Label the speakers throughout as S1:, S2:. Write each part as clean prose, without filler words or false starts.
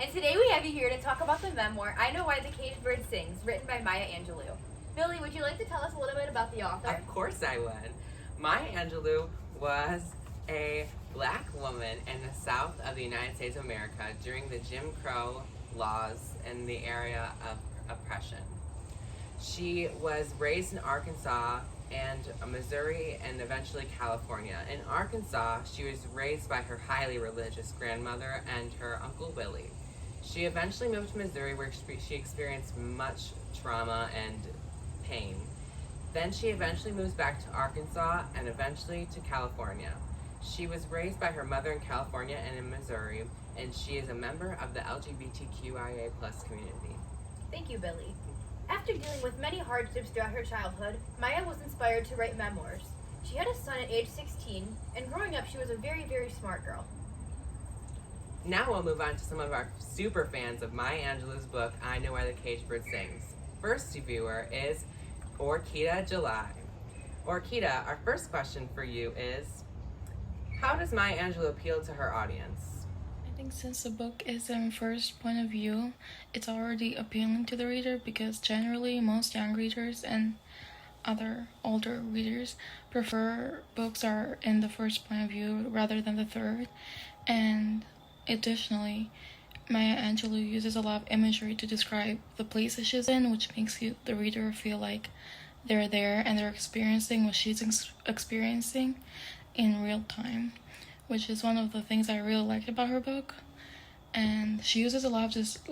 S1: And today we have you here to talk about the memoir, I Know Why the Caged Bird Sings, written by Maya Angelou. Billy, would you like to tell us a little bit about the author?
S2: Of course I would. Maya Angelou was a black woman in the south of the United States of America during the Jim Crow laws in the area of oppression. She was raised in Arkansas and Missouri and eventually California. In Arkansas, she was raised by her highly religious grandmother and her Uncle Willie. She eventually moved to Missouri where she experienced much trauma and pain. Then she eventually moves back to Arkansas and eventually to California. She was raised by her mother in California and in Missouri, and she is a member of the LGBTQIA+ community.
S1: Thank you, Billy. After dealing with many hardships throughout her childhood, Maya was inspired to write memoirs. She had a son at age 16, and growing up she was a very, very smart girl.
S2: Now we'll move on to some of our super fans of Maya Angelou's book, I Know Why the Caged Bird Sings. First viewer is Orkida Xhelaj. Orkida, our first question for you is, how does Maya Angelou appeal to her audience?
S3: I think since the book is in first point of view, it's already appealing to the reader because generally most young readers and other older readers prefer books are in the first point of view rather than the third. And additionally, Maya Angelou uses a lot of imagery to describe the places she's in, which makes the reader feel like they're there and they're experiencing what she's experiencing in real time, which is one of the things I really liked about her book. And she uses a lot of just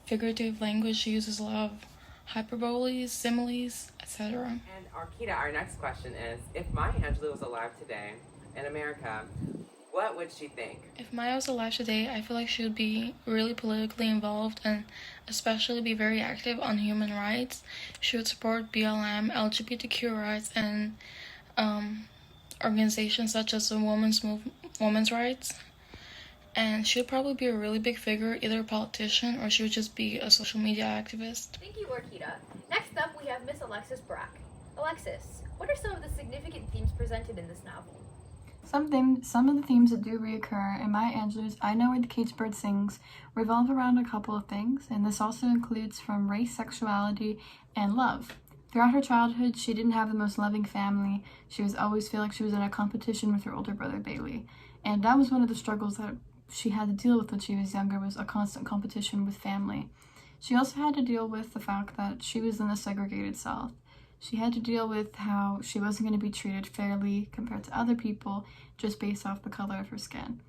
S3: figurative language. She uses a lot of hyperboles, similes, etc.
S2: And Orkida, our next question is, if Maya Angelou was alive today in America, what would she think?
S3: If Maya was alive today, I feel like she would be really politically involved and especially be very active on human rights. She would support BLM, LGBTQ rights, and organizations such as the women's rights. And she would probably be a really big figure, either a politician or she would just be a social media activist.
S1: Thank you, Orkida. Next up, we have Miss Alexis Barack. Alexis, what are some of the significant themes presented in this novel?
S4: Some of the themes that do reoccur in Maya Angelou's I Know Where the Caged Bird Sings revolve around a couple of things, and this also includes from race, sexuality, and love. Throughout her childhood, she didn't have the most loving family. She was always feel like she was in a competition with her older brother, Bailey. And that was one of the struggles that she had to deal with when she was younger, was a constant competition with family. She also had to deal with the fact that she was in the segregated South. She had to deal with how she wasn't going to be treated fairly compared to other people just based off the color of her skin.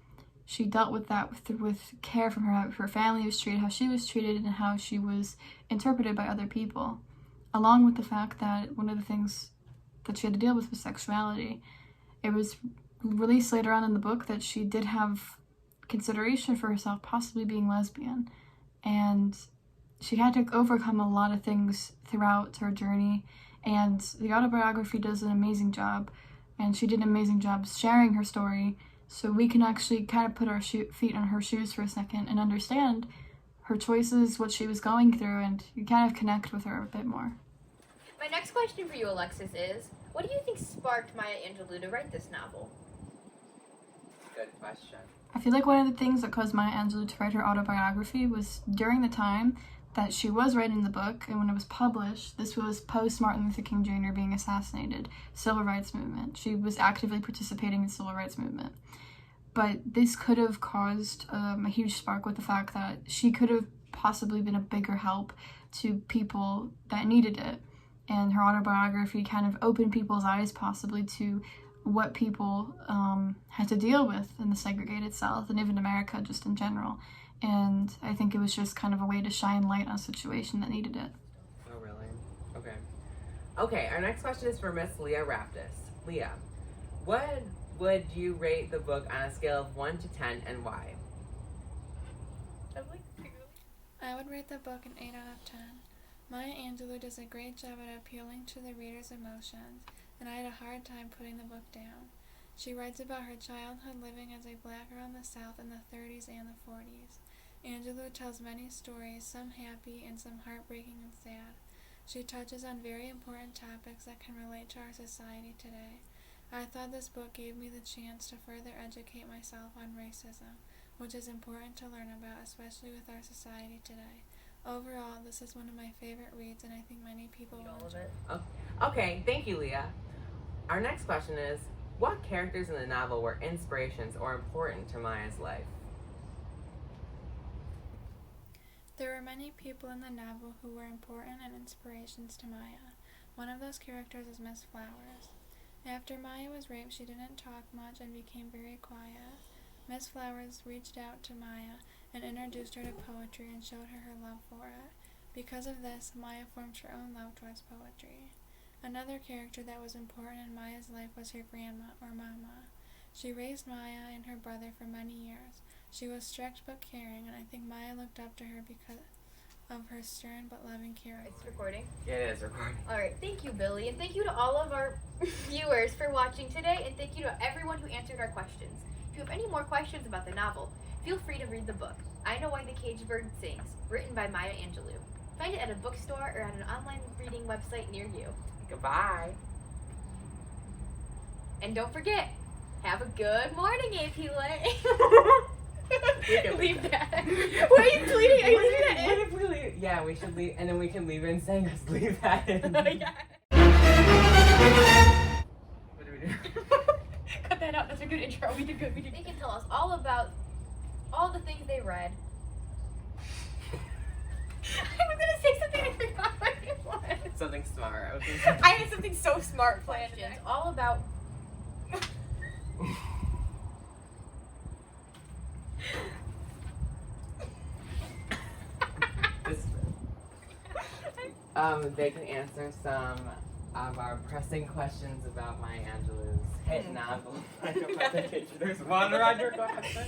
S4: She dealt with that with care from her family was treated, how she was treated, and how she was interpreted by other people. Along with the fact that one of the things that she had to deal with was sexuality. It was released later on in the book that she did have consideration for herself possibly being lesbian. And she had to overcome a lot of things throughout her journey. And the autobiography does an amazing job. And she did an amazing job sharing her story so we can actually kind of put our feet on her shoes for a second and understand her choices, what she was going through, and you kind of connect with her a bit more.
S1: My next question for you, Alexis, is, what do you think sparked Maya Angelou to write this novel?
S2: Good question.
S4: I feel like one of the things that caused Maya Angelou to write her autobiography was during the time that she was writing the book, and when it was published, this was post Martin Luther King Jr. being assassinated, civil rights movement. She was actively participating in the civil rights movement. But this could have caused a huge spark with the fact that she could have possibly been a bigger help to people that needed it. And her autobiography kind of opened people's eyes possibly to what people had to deal with in the segregated South and even America just in general. And I think it was just kind of a way to shine light on a situation that needed it.
S2: Oh, really? Okay. Okay, our next question is for Miss Lia Raftis. Lia, what would you rate the book on a scale of 1 to 10 and why?
S5: I would rate the book an 8 out of 10. Maya Angelou does a great job at appealing to the reader's emotions, and I had a hard time putting the book down. She writes about her childhood living as a black girl in the South in the 30s and the 40s. Angelou tells many stories, some happy and some heartbreaking and sad. She touches on very important topics that can relate to our society today. I thought this book gave me the chance to further educate myself on racism. which is important to learn about, especially with our society today. Overall, this is one of my favorite reads, and I think many people will enjoy it.
S2: Okay, thank you, Leah. Our next question is, what characters in the novel were inspirations or important to Maya's life?
S5: There were many people in the novel who were important and inspirations to Maya. One of those characters is Miss Flowers. After Maya was raped, she didn't talk much and became very quiet. Miss Flowers reached out to Maya and introduced her to poetry and showed her her love for it. Because of this, Maya formed her own love towards poetry. Another character that was important in Maya's life was her grandma, or Mama. She raised Maya and her brother for many years. She was strict but caring, and I think Maya looked up to her because of her stern but loving character.
S1: It's recording.
S2: It is recording.
S1: All right, thank you, Billy, and thank you to all of our viewers for watching today, and thank you to everyone who answered our questions. If you have any more questions about the novel, feel free to read the book, I Know Why the Caged Bird Sings, written by Maya Angelou. Find it at a bookstore or at an online reading website near you.
S2: Goodbye.
S1: And don't forget, have a good morning, AP Lay. Leave that. What are you tweeting? Are you leaving that in?
S2: What if we leave? Yeah, we should leave, and then we can leave in saying us leave that in.
S1: Yeah.
S2: What do we do?
S1: Cut that out. That's a good intro. We did good. They can tell us all about all the things they read. I was gonna say something I forgot what it was.
S2: Something smart.
S1: I had something so smart planned. It's all about.
S2: They can answer some of our pressing questions about Maya Angelou's hit novel. I know about the cage. There's one Roger question.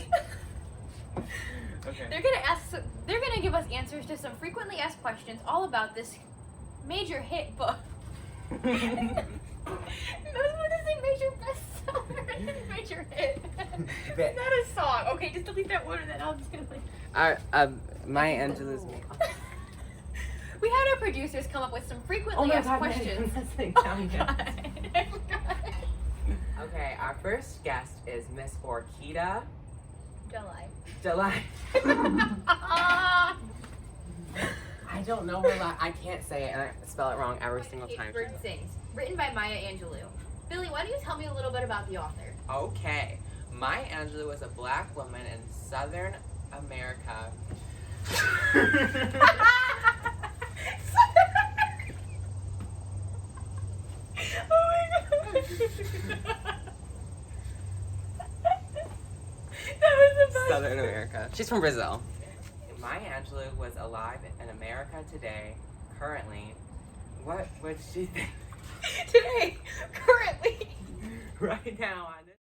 S2: Okay.
S1: They're gonna give us answers to some frequently asked questions all about this major hit book. I was going to say major bestseller. Major hit. It's not a song. Okay, just delete that word and then I'll just gonna
S2: Maya Angelou's.
S1: We had our producers come up with some frequently asked questions.
S2: I
S1: forgot.
S2: Okay, our first guest is Miss Orkida
S1: Xhelaj.
S2: I don't know her I can't say it, and I spell it wrong every single time.
S1: Bird Sings, written by Maya Angelou. Billy, why don't you tell me a little bit about the author?
S2: Okay, Maya Angelou was a black woman in Southern America.
S1: Oh my god. That was the best.
S2: Southern America. She's from Brazil. Maya Angelou was alive in America today, currently. What would she think?
S1: Today, currently.
S2: Right now on this